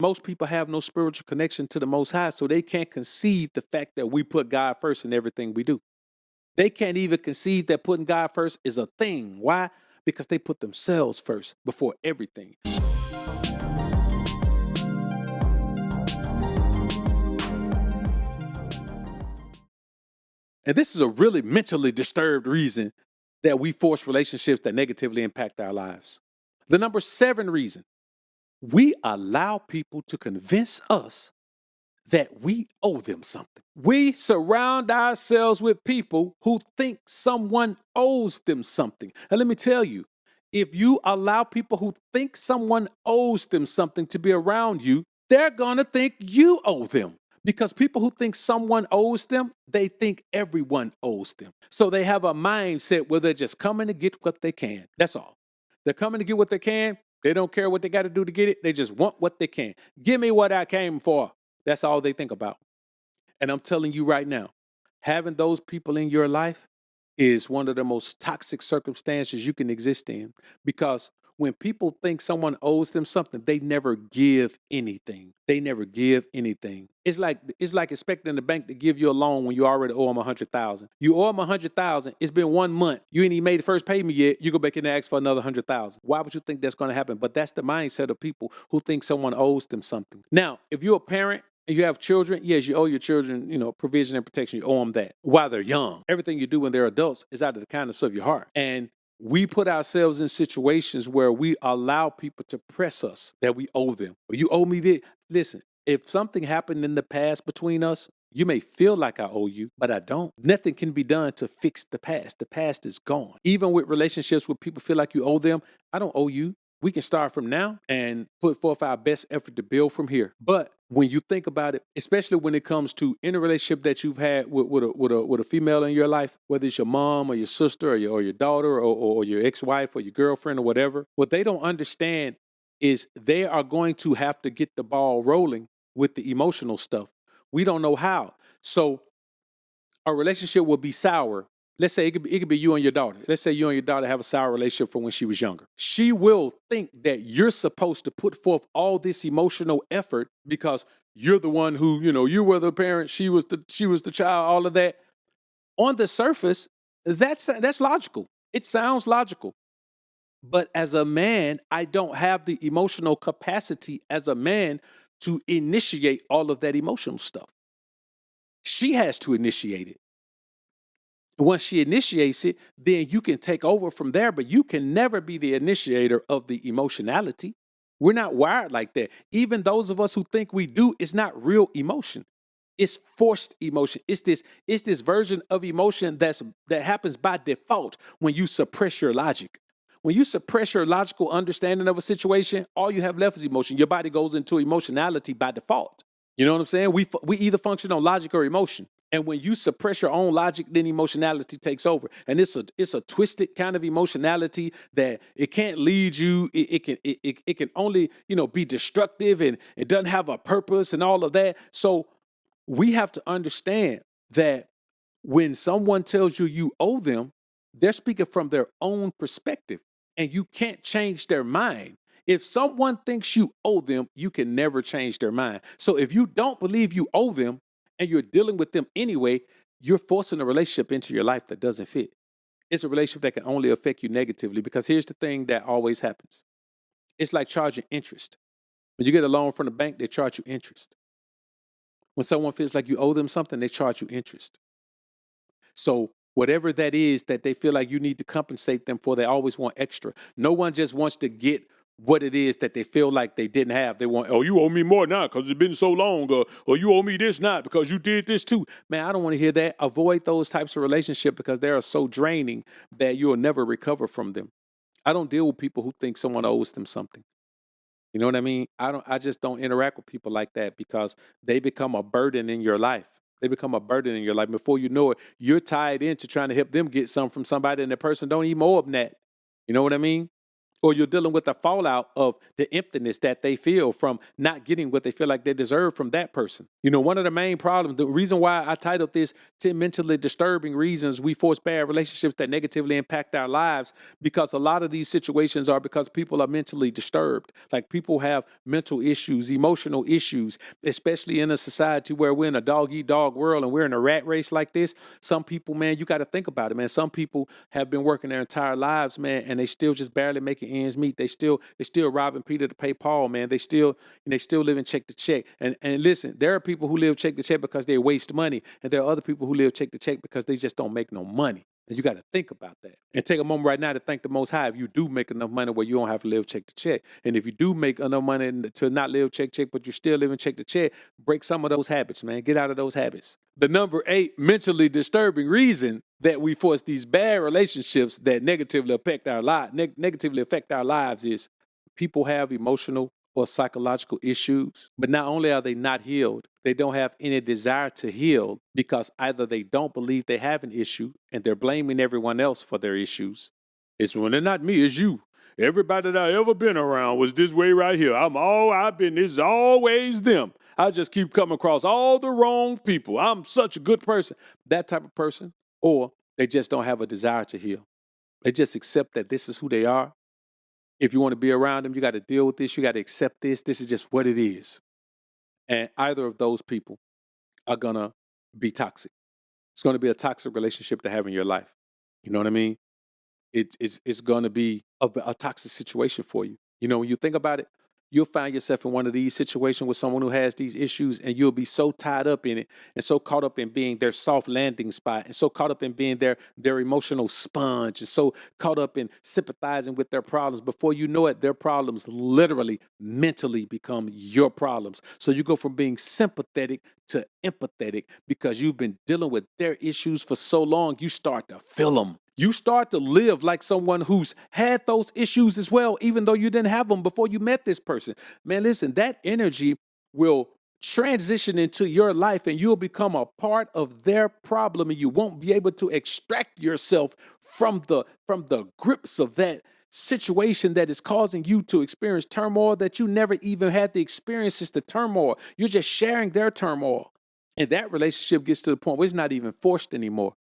Most people have no spiritual connection to the Most High, so they can't conceive the fact that we put God first in everything we do. They can't even conceive that putting God first is a thing. Why? Because they put themselves first before everything. And this is a really mentally disturbed reason that we force relationships that negatively impact our lives. The number 7 reason, we allow people to convince us that we owe them something. We surround ourselves with people who think someone owes them something. And let me tell you, if you allow people who think someone owes them something to be around you, they're going to think you owe them. Because people who think someone owes them, they think everyone owes them. So they have a mindset where they're just coming to get what they can. That's all. They're coming to get what they can. They don't care what they got to do to get it. They just want what they can. Give me what I came for. That's all they think about. And I'm telling you right now, having those people in your life is one of the most toxic circumstances you can exist in, because when people think someone owes them something, they never give anything. They never give anything. It's like expecting the bank to give you a loan when you already owe them $100,000. You owe them $100,000. It's been 1 month. You ain't even made the first payment yet. You go back in and ask for another $100,000. Why would you think that's going to happen? But that's the mindset of people who think someone owes them something. Now, if you're a parent and you have children, yes, you owe your children, provision and protection. You owe them that while they're young. Everything you do when they're adults is out of the kindness of your heart. And we put ourselves in situations where we allow people to press us that we owe them. Or you owe me this. Listen, if something happened in the past between us, you may feel like I owe you, but I don't. Nothing can be done to fix the past. The past is gone. Even with relationships where people feel like you owe them, I don't owe you. We can start from now and put forth our best effort to build from here. But when you think about it, especially when it comes to any relationship that you've had with a female in your life, whether it's your mom or your sister or your daughter or your ex-wife or your girlfriend or whatever, what they don't understand is they are going to have to get the ball rolling with the emotional stuff. We don't know how. So a relationship will be sour. Let's say it could be you and your daughter. Let's say you and your daughter have a sour relationship from when she was younger. She will think that you're supposed to put forth all this emotional effort because you're the one who, you were the parent, she was the child, all of that. On the surface, that's logical. It sounds logical. But as a man, I don't have the emotional capacity as a man to initiate all of that emotional stuff. She has to initiate it. Once she initiates it, then you can take over from there, but you can never be the initiator of the emotionality. We're not wired like that. Even those of us who think we do, it's not real emotion. It's forced emotion. It's this version of emotion that happens by default when you suppress your logic. When you suppress your logical understanding of a situation, all you have left is emotion. Your body goes into emotionality by default. You know what I'm saying? We either function on logic or emotion. And when you suppress your own logic, then emotionality takes over. And it's a twisted kind of emotionality that it can't lead you. It can only, be destructive, and it doesn't have a purpose and all of that. So we have to understand that when someone tells you you owe them, they're speaking from their own perspective, and you can't change their mind. If someone thinks you owe them, you can never change their mind. So if you don't believe you owe them, and you're dealing with them anyway, you're forcing a relationship into your life that doesn't fit. It's a relationship that can only affect you negatively, because here's the thing that always happens. It's like charging interest. When you get a loan from the bank, they charge you interest. When someone feels like you owe them something, they charge you interest. So whatever that is that they feel like you need to compensate them for, they always want extra. No one just wants to get what it is that they feel like they didn't have. They want, oh, you owe me more now because it's been so long, or you owe me this now because you did this too. Man, I don't want to hear that. Avoid those types of relationships because they are so draining that you'll never recover from them. I don't deal with people who think someone owes them something. You know what I mean? I just don't interact with people like that because they become a burden in your life. They become a burden in your life. Before you know it, you're tied into trying to help them get something from somebody, and the person don't even owe them that. You know what I mean? or you're dealing with the fallout of the emptiness that they feel from not getting what they feel like they deserve from that person. You know, one of the main problems, the reason why I titled this 10 mentally disturbing reasons we force bad relationships that negatively impact our lives, because a lot of these situations are because people are mentally disturbed. Like, people have mental issues, emotional issues, especially in a society where we're in a dog eat dog world and we're in a rat race like this. Some people, man, you got to think about it, man. Some people have been working their entire lives, man, and they still just barely making ends meet. They still robbing Peter to pay Paul, man. They still living check to check. And listen, there are people who live check to check because they waste money, and there are other people who live check to check because they just don't make no money. And you got to think about that. And take a moment right now to thank the Most High if you do make enough money where you don't have to live check to check. And if you do make enough money to not live check to check, but you're still living check to check, break some of those habits, man. Get out of those habits. The number 8 mentally disturbing reason that we force these bad relationships that negatively affect our lives is people have emotional or psychological issues, but not only are they not healed, they don't have any desire to heal because either they don't believe they have an issue and they're blaming everyone else for their issues. It's when they're not me, it's you. Everybody that I ever been around was this way right here. This is always them. I just keep coming across all the wrong people. I'm such a good person. That type of person. Or they just don't have a desire to heal. They just accept that this is who they are. If you want to be around them, you got to deal with this. You got to accept this. This is just what it is. And either of those people are going to be toxic. It's going to be a toxic relationship to have in your life. You know what I mean? It's going to be a toxic situation for you. You know, when you think about it, you'll find yourself in one of these situations with someone who has these issues, and you'll be so tied up in it and so caught up in being their soft landing spot and so caught up in being their emotional sponge and so caught up in sympathizing with their problems. Before you know it, their problems literally mentally become your problems. So you go from being sympathetic to empathetic because you've been dealing with their issues for so long, you start to feel them. You start to live like someone who's had those issues as well, even though you didn't have them before you met this person. Man, listen, that energy will transition into your life and you'll become a part of their problem, and you won't be able to extract yourself from the grips of that situation that is causing you to experience turmoil that you never even had the experiences to turmoil. You're just sharing their turmoil. And that relationship gets to the point where it's not even forced anymore.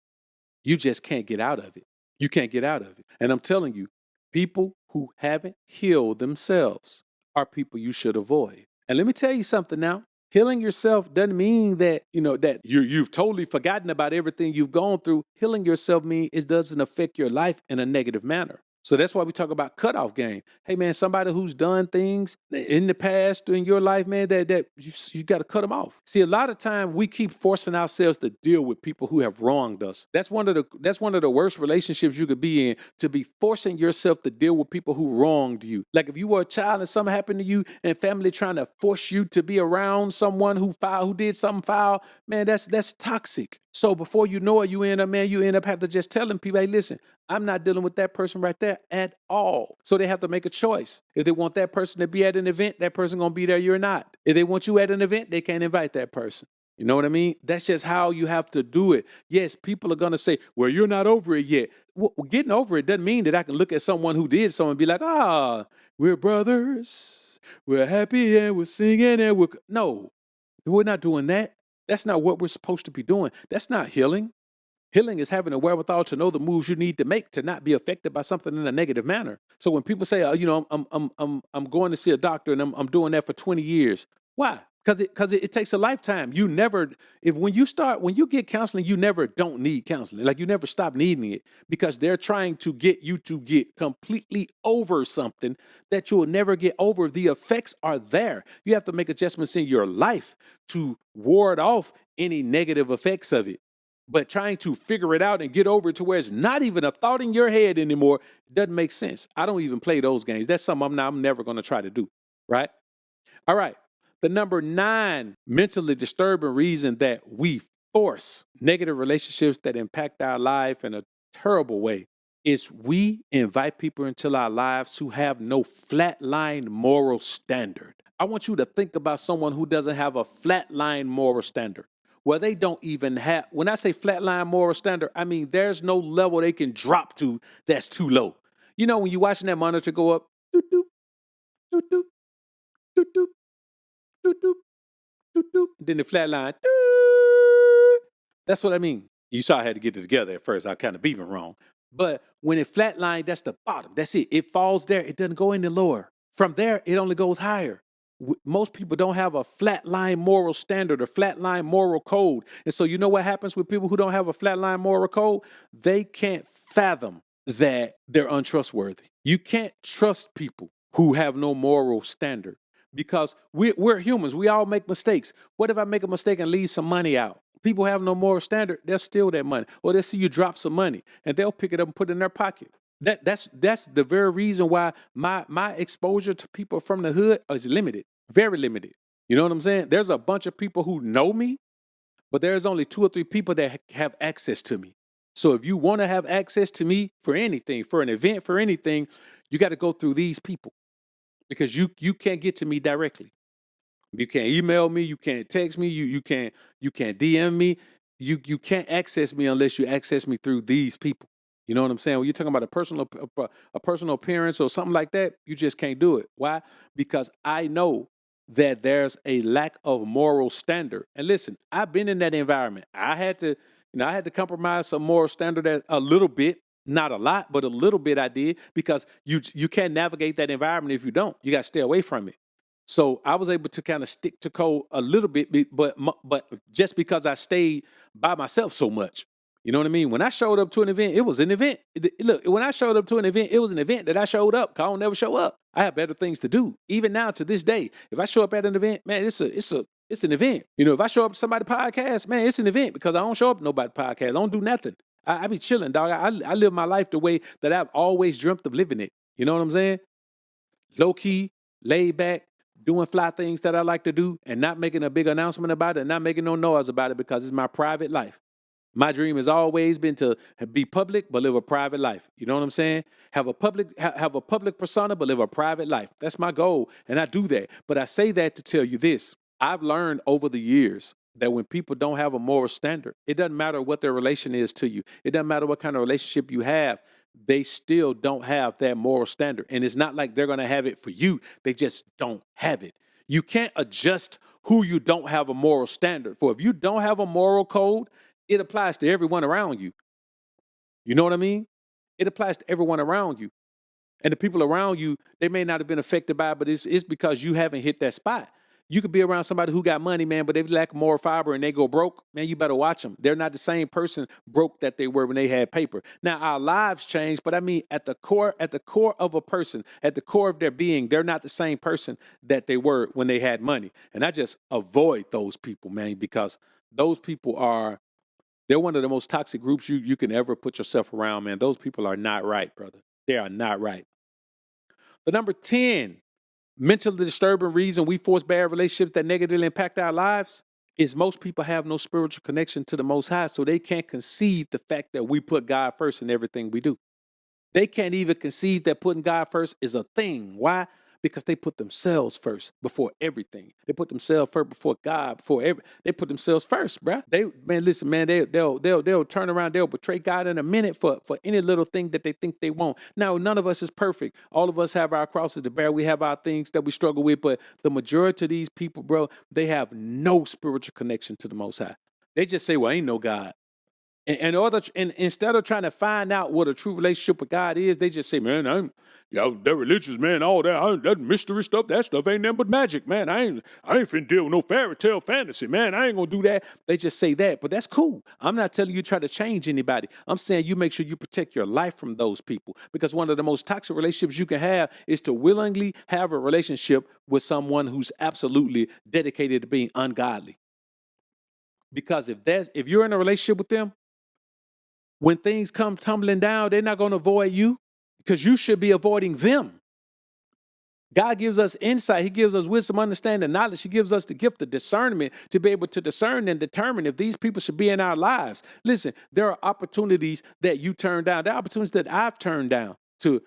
You just can't get out of it. You can't get out of it. And I'm telling you, people who haven't healed themselves are people you should avoid. And let me tell you something now. Healing yourself doesn't mean that, that you've totally forgotten about everything you've gone through. Healing yourself means it doesn't affect your life in a negative manner. So that's why we talk about cutoff game. Hey, man, somebody who's done things in the past in your life, man, that you got to cut them off. See, a lot of time we keep forcing ourselves to deal with people who have wronged us. That's one of the worst relationships you could be in, to be forcing yourself to deal with people who wronged you. Like if you were a child and something happened to you and family trying to force you to be around someone who did something foul, man, that's toxic. So before you know it, you end up having to just telling people, hey, listen, I'm not dealing with that person right there at all. So they have to make a choice. If they want that person to be at an event, that person going to be there, you're not. If they want you at an event, they can't invite that person. You know what I mean? That's just how you have to do it. Yes, people are going to say, well, you're not over it yet. Well, getting over it doesn't mean that I can look at someone who did something and be like, we're brothers. We're happy and we're singing and no, we're not doing that. That's not what we're supposed to be doing. That's not healing. Healing is having the wherewithal to know the moves you need to make to not be affected by something in a negative manner. So when people say, I'm going to see a doctor and I'm doing that for 20 years. Why? Because it takes a lifetime. When you get counseling, you never don't need counseling. Like you never stop needing it because they're trying to get you to get completely over something that you'll never get over. The effects are there. You have to make adjustments in your life to ward off any negative effects of it. But trying to figure it out and get over it to where it's not even a thought in your head anymore doesn't make sense. I don't even play those games. That's something I'm never going to try to do, right? All right. The number 9 mentally disturbing reason that we force negative relationships that impact our life in a terrible way is we invite people into our lives who have no flatline moral standard. I want you to think about someone who doesn't have a flatline moral standard. Well, they don't even have, when I say flatline moral standard, I mean there's no level they can drop to that's too low. You know, when you're watching that monitor go up doop, doop, doop, doop, doop, doop, doop, doop. Then the flat line. Doop. That's what I mean. You saw I had to get it together at first. I kind of beat it wrong. But when it flatline, that's the bottom. That's it. It falls there. It doesn't go any lower. From there, it only goes higher. Most people don't have a flatline moral standard or flatline moral code. And so you know what happens with people who don't have a flatline moral code? They can't fathom that they're untrustworthy. You can't trust people who have no moral standard because we're humans. We all make mistakes. What if I make a mistake and leave some money out? People have no moral standard. They'll steal that money, or they'll see you drop some money and they'll pick it up and put it in their pocket. That's the very reason why my exposure to people from the hood is limited, very limited. You know what I'm saying? There's a bunch of people who know me, but there's only 2 or 3 people that have access to me. So if you want to have access to me for anything, for an event, for anything, you got to go through these people because you can't get to me directly. You can't email me. You can't text me. You can't DM me. You can't access me unless you access me through these people. You know what I'm saying? When you're talking about a personal appearance or something like that, you just can't do it. Why? Because I know that there's a lack of moral standard. And listen, I've been in that environment. I had to compromise some moral standard a little bit. Not a lot, but a little bit I did because you can't navigate that environment if you don't. You got to stay away from it. So I was able to kind of stick to code a little bit, but just because I stayed by myself so much, you know what I mean? When I showed up to an event, it was an event. Look, when I showed up to an event, it was an event that I showed up. 'Cause I don't never show up. I have better things to do. Even now to this day, if I show up at an event, man, it's an event. You know, if I show up to somebody's podcast, man, it's an event because I don't show up to nobody's podcast. I don't do nothing. I be chilling, dog. I live my life the way that I've always dreamt of living it. You know what I'm saying? Low key, laid back, doing fly things that I like to do and not making a big announcement about it and not making no noise about it because it's my private life. My dream has always been to be public but live a private life. You know what I'm saying? Have a public persona but live a private life. That's my goal and I do that. But I say that to tell you this. I've learned over the years that when people don't have a moral standard, it doesn't matter what their relation is to you. It doesn't matter what kind of relationship you have. They still don't have that moral standard. And it's not like they're going to have it for you. They just don't have it. You can't adjust who you don't have a moral standard for. If you don't have a moral code, it applies to everyone around you. You know what I mean? It applies to everyone around you. And the people around you, they may not have been affected by it, but it's because you haven't hit that spot. You could be around somebody who got money, man, but they lack moral fiber and they go broke. Man, you better watch them. They're not the same person broke that they were when they had paper. Now, our lives change, but I mean, at the core of a person, at the core of their being, they're not the same person that they were when they had money. And I just avoid those people, man, because those people they're one of the most toxic groups you can ever put yourself around, man. Those people are not right, brother. They are not right. The number 10 mentally disturbing reason we force bad relationships that negatively impact our lives is most people have no spiritual connection to the Most High, so they can't conceive the fact that we put God first in everything we do. They can't even conceive that putting God first is a thing. Why? Because they put themselves first before everything. They put themselves first before God, they put themselves first, bruh. They'll turn around, they'll betray God in a minute for any little thing that they think they want. Now, none of us is perfect. All of us have our crosses to bear. We have our things that we struggle with, but the majority of these people, bro, they have no spiritual connection to the Most High. They just say, well, ain't no God. And instead of trying to find out what a true relationship with God is, they just say, man, they're religious, man, all that mystery stuff, that stuff ain't nothing but magic, man. I ain't finna deal with no fairy tale fantasy, man. I ain't gonna do that. They just say that, but that's cool. I'm not telling you try to change anybody. I'm saying you make sure you protect your life from those people, because one of the most toxic relationships you can have is to willingly have a relationship with someone who's absolutely dedicated to being ungodly. Because if you're in a relationship with them, when things come tumbling down, they're not going to avoid you because you should be avoiding them. God gives us insight. He gives us wisdom, understanding, knowledge. He gives us the gift of discernment to be able to discern and determine if these people should be in our lives. Listen, there are opportunities that you turn down. There are opportunities that I've turned down to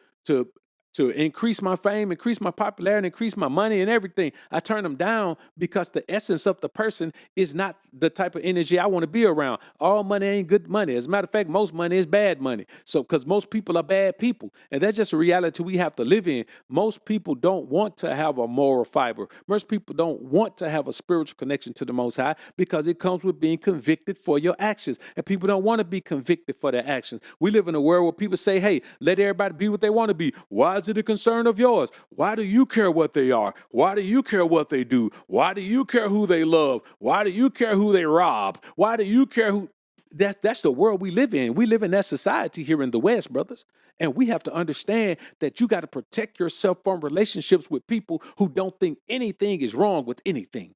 to increase my fame, increase my popularity, increase my money and everything. I turn them down because the essence of the person is not the type of energy I want to be around. All money ain't good money. As a matter of fact, most money is bad money. So, because most people are bad people. And that's just a reality we have to live in. Most people don't want to have a moral fiber. Most people don't want to have a spiritual connection to the Most High because it comes with being convicted for your actions. And people don't want to be convicted for their actions. We live in a world where people say, hey, let everybody be what they want to be. Why is it a concern of yours? Why do you care what they are? Why do you care what they do? Why do you care who they love? Why do you care who they rob? Why do you care who... That's the world we live in. We live in that society here in the West, brothers. And we have to understand that you got to protect yourself from relationships with people who don't think anything is wrong with anything,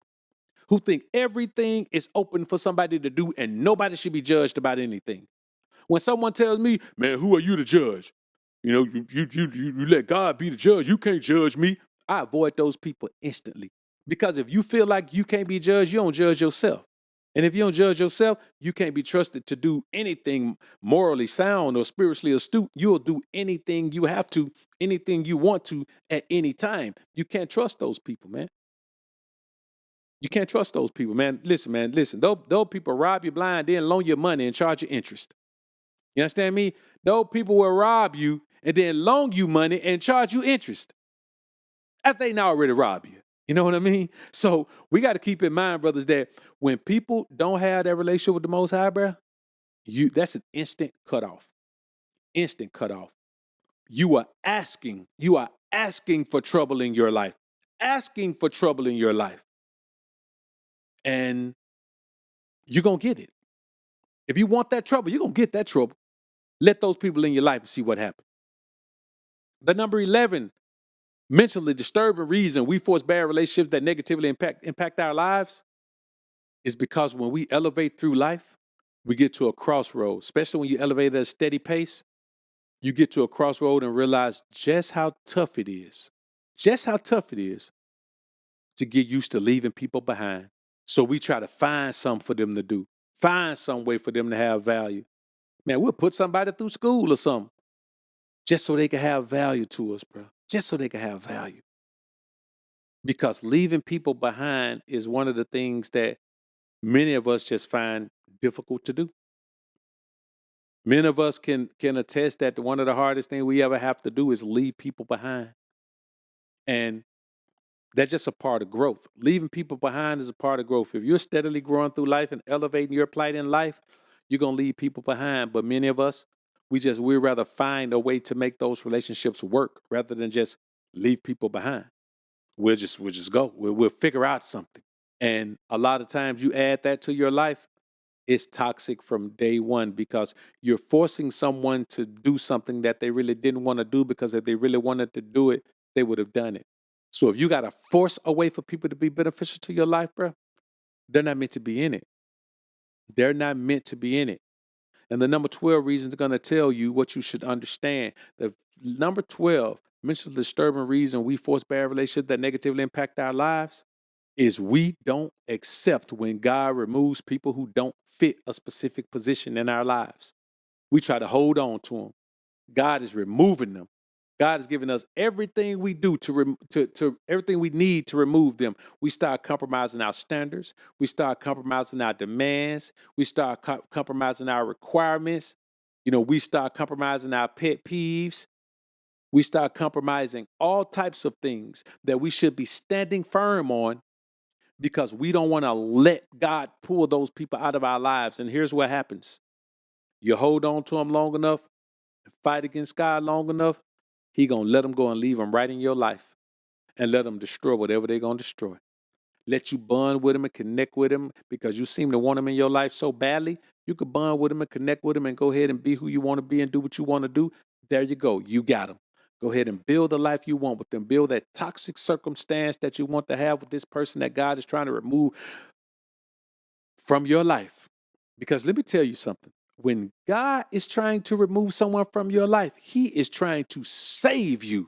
who think everything is open for somebody to do and nobody should be judged about anything. When someone tells me, man, who are you to judge? You know, you let God be the judge. You can't judge me. I avoid those people instantly. Because if you feel like you can't be judged, you don't judge yourself. And if you don't judge yourself, you can't be trusted to do anything morally sound or spiritually astute. You'll do anything you have to, anything you want to at any time. You can't trust those people, man. You can't trust those people, man. Listen. Those people rob you blind, then loan you money and charge you interest. You understand me? Those people will rob you and then loan you money and charge you interest after they not already rob you. You know what I mean? So we got to keep in mind, brothers, that when people don't have that relationship with the Most High, bro, that's an instant cutoff. Instant cutoff. You are asking for trouble in your life. Asking for trouble in your life. And you're going to get it. If you want that trouble, you're going to get that trouble. Let those people in your life and see what happens. The number 11 mentally disturbing reason we force bad relationships that negatively impact our lives is because when we elevate through life, we get to a crossroad, especially when you elevate at a steady pace, you get to a crossroad and realize just how tough it is to get used to leaving people behind. So we try to find something for them to do, find some way for them to have value. Man, we'll put somebody through school or something just so they can have value to us, bro. Just so they can have value. Because leaving people behind is one of the things that many of us just find difficult to do. Many of us can attest that one of the hardest things we ever have to do is leave people behind. And that's just a part of growth. Leaving people behind is a part of growth. If you're steadily growing through life and elevating your plight in life, you're going to leave people behind. But many of us, we'd rather find a way to make those relationships work rather than just leave people behind. We'll just go. We'll figure out something. And a lot of times you add that to your life, it's toxic from day one because you're forcing someone to do something that they really didn't want to do, because if they really wanted to do it, they would have done it. So if you got to force a way for people to be beneficial to your life, bro, they're not meant to be in it. They're not meant to be in it. And the number 12 reason is going to tell you what you should understand. The number 12, mentally disturbing reason we force bad relationships that negatively impact our lives is we don't accept when God removes people who don't fit a specific position in our lives. We try to hold on to them. God is removing them. God has given us everything we do to everything we need to remove them. We start compromising our standards. We start compromising our demands. We start compromising our requirements. We start compromising our pet peeves. We start compromising all types of things that we should be standing firm on because we don't want to let God pull those people out of our lives. And here's what happens. You hold on to them long enough, fight against God long enough, He going to let them go and leave them right in your life and let them destroy whatever they're going to destroy. Let you bond with them and connect with them because you seem to want them in your life so badly. You could bond with them and connect with them and go ahead and be who you want to be and do what you want to do. There you go. You got them. Go ahead and build the life you want with them. Build that toxic circumstance that you want to have with this person that God is trying to remove from your life. Because let me tell you something. When God is trying to remove someone from your life, He is trying to save you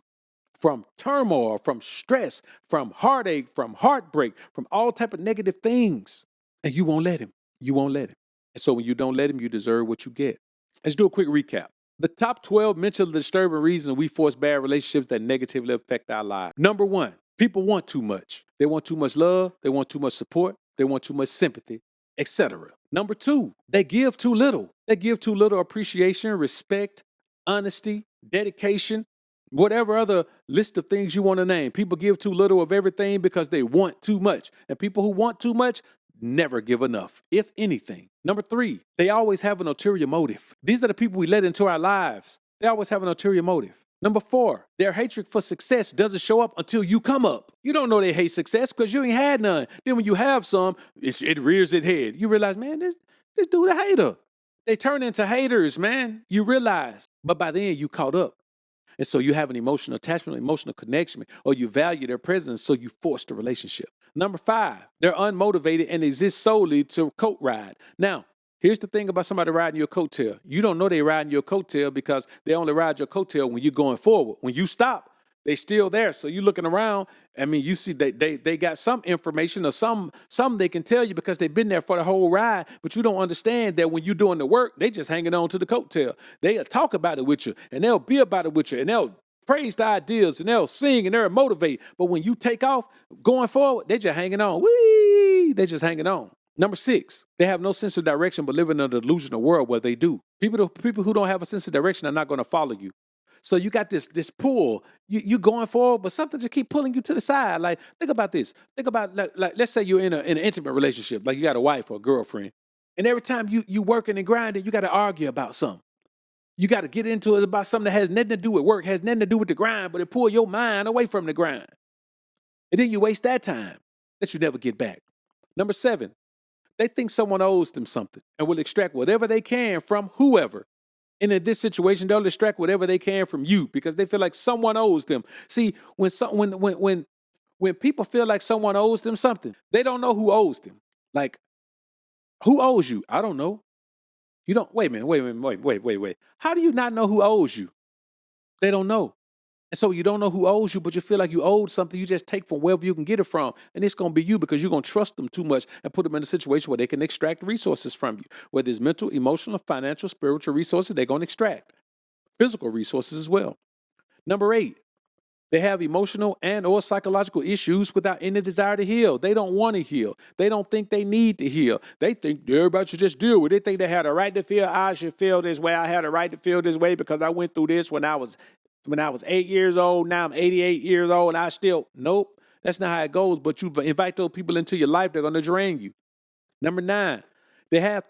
from turmoil, from stress, from heartache, from heartbreak, from all type of negative things. And you won't let Him. You won't let Him. And so when you don't let Him, you deserve what you get. Let's do a quick recap. The top 12 mentally disturbing reasons we force bad relationships that negatively affect our lives. Number one, people want too much. They want too much love. They want too much support. They want too much sympathy, etc. Number two, they give too little. They give too little appreciation, respect, honesty, dedication, whatever other list of things you want to name. People give too little of everything because they want too much. And people who want too much never give enough, if anything. Number three, they always have an ulterior motive. These are the people we let into our lives. They always have an ulterior motive. Number four, their hatred for success doesn't show up until you come up. You don't know they hate success because you ain't had none. Then when you have some, it rears its head. You realize, man, this dude a hater. They turn into haters, man. You realize. But by then you caught up. And so you have an emotional attachment, emotional connection, or you value their presence, so you force the relationship. Number five, they're unmotivated and exist solely to coat ride. Now, here's the thing about somebody riding your coattail. You don't know they're riding your coattail because they only ride your coattail when you're going forward. When you stop, they still there. So you're looking around. I mean, you see they got some information or some they can tell you because they've been there for the whole ride, but you don't understand that when you're doing the work, they just hanging on to the coattail. They'll talk about it with you, and they'll be about it with you, and they'll praise the ideas, and they'll sing, and they'll motivate. But when you take off, going forward, they just hanging on. Whee! They just hanging on. Number six, they have no sense of direction but live in a delusional world where they do. People who don't have a sense of direction are not going to follow you. So you got this pull. You going forward, but something just keep pulling you to the side. Like, think about this. Think about like let's say you're in an intimate relationship, like you got a wife or a girlfriend, and every time you working and grinding, you got to argue about something. You got to get into it about something that has nothing to do with work, has nothing to do with the grind, but it pull your mind away from the grind. And then you waste that time that you never get back. Number seven, they think someone owes them something and will extract whatever they can from whoever. And in this situation, they'll extract whatever they can from you because they feel like someone owes them. See, when people feel like someone owes them something, they don't know who owes them. Like, who owes you? I don't know. You don't. Wait a minute. Wait. How do you not know who owes you? They don't know. And so you don't know who owes you, but you feel like you owed something. You just take from wherever you can get it from. And it's going to be you because you're going to trust them too much and put them in a situation where they can extract resources from you. Whether it's mental, emotional, financial, spiritual resources, they're going to extract. Physical resources as well. Number eight, they have emotional and or psychological issues without any desire to heal. They don't want to heal. They don't think they need to heal. They think everybody should just deal with it. They think they had a right to feel. I should feel this way. I had a right to feel this way because I went through this when I was 8 years old. Now I'm 88 years old and I still, nope, that's not how it goes. But you invite those people into your life, they're going to drain you. Number nine, they have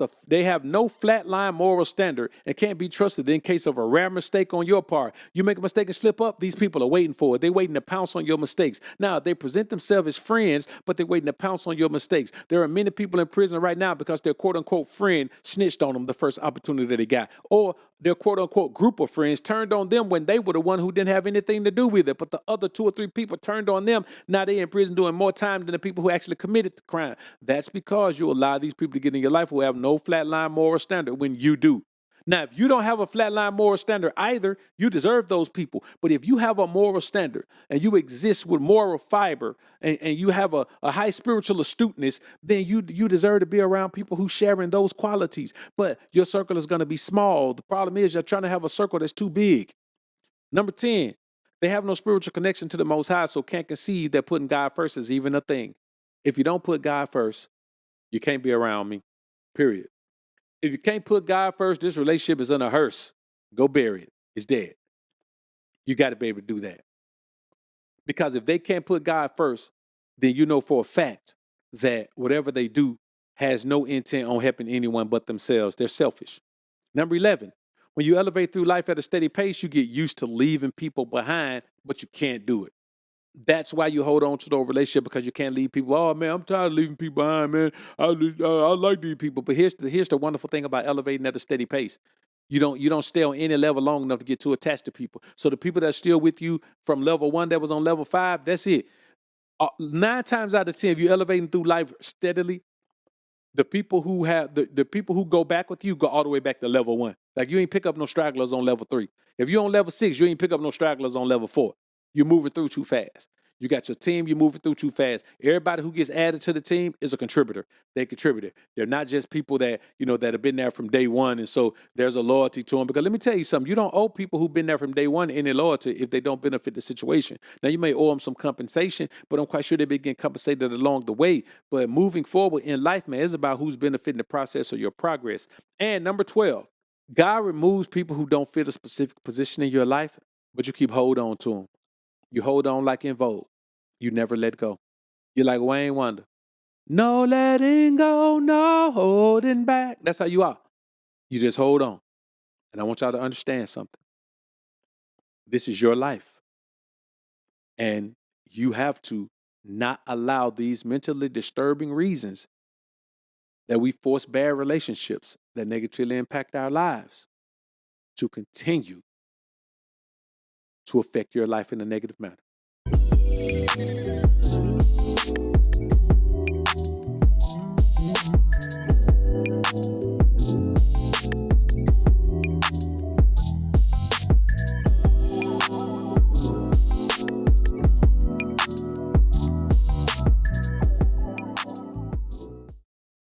no flatline moral standard and can't be trusted in case of a rare mistake on your part. You make a mistake and slip up, these people are waiting for it. They're waiting to pounce on your mistakes. Now, they present themselves as friends, but they're waiting to pounce on your mistakes. There are many people in prison right now because their quote-unquote friend snitched on them the first opportunity that they got. Or their quote-unquote group of friends turned on them when they were the one who didn't have anything to do with it. But the other 2 or 3 people turned on them. Now they're in prison doing more time than the people who actually committed the crime. That's because you allow these people to get in your life who have no flatline moral standard when you do. Now, if you don't have a flatline moral standard either, you deserve those people. But if you have a moral standard and you exist with moral fiber and you have a high spiritual astuteness, then you deserve to be around people who share in those qualities. But your circle is going to be small. The problem is you're trying to have a circle that's too big. Number 10, they have no spiritual connection to the Most High, so can't conceive that putting God first is even a thing. If you don't put God first, you can't be around me, period. If you can't put God first, this relationship is in a hearse. Go bury it. It's dead. You got to be able to do that. Because if they can't put God first, then you know for a fact that whatever they do has no intent on helping anyone but themselves. They're selfish. Number 11, when you elevate through life at a steady pace, you get used to leaving people behind, but you can't do it. That's why you hold on to the relationship, because you can't leave people. Oh, man, I'm tired of leaving people behind, man. I like these people. But here's the wonderful thing about elevating at a steady pace. You don't stay on any level long enough to get too attached to people. So the people that's still with you from level 1 that was on level 5, that's it. 9 times out of 10, if you're elevating through life steadily, the people who have the people who go back with you go all the way back to level 1. Like, you ain't pick up no stragglers on level 3. If you're on level 6, you ain't pick up no stragglers on level 4. You're moving through too fast. You got your team, you're moving through too fast. Everybody who gets added to the team is a contributor. They contributed. They're not just people that, that have been there from day one. And so there's a loyalty to them. Because let me tell you something, you don't owe people who've been there from day one any loyalty if they don't benefit the situation. Now, you may owe them some compensation, but I'm quite sure they've been getting compensated along the way. But moving forward in life, man, it's about who's benefiting the process or your progress. And number 12, God removes people who don't fit a specific position in your life, but you keep hold on to them. You hold on like in Vogue. You never let go. You're like Wayne Wonder. No letting go, no holding back. That's how you are. You just hold on. And I want y'all to understand something. This is your life. And you have to not allow these mentally disturbing reasons that we force bad relationships that negatively impact our lives to continue to affect your life in a negative manner.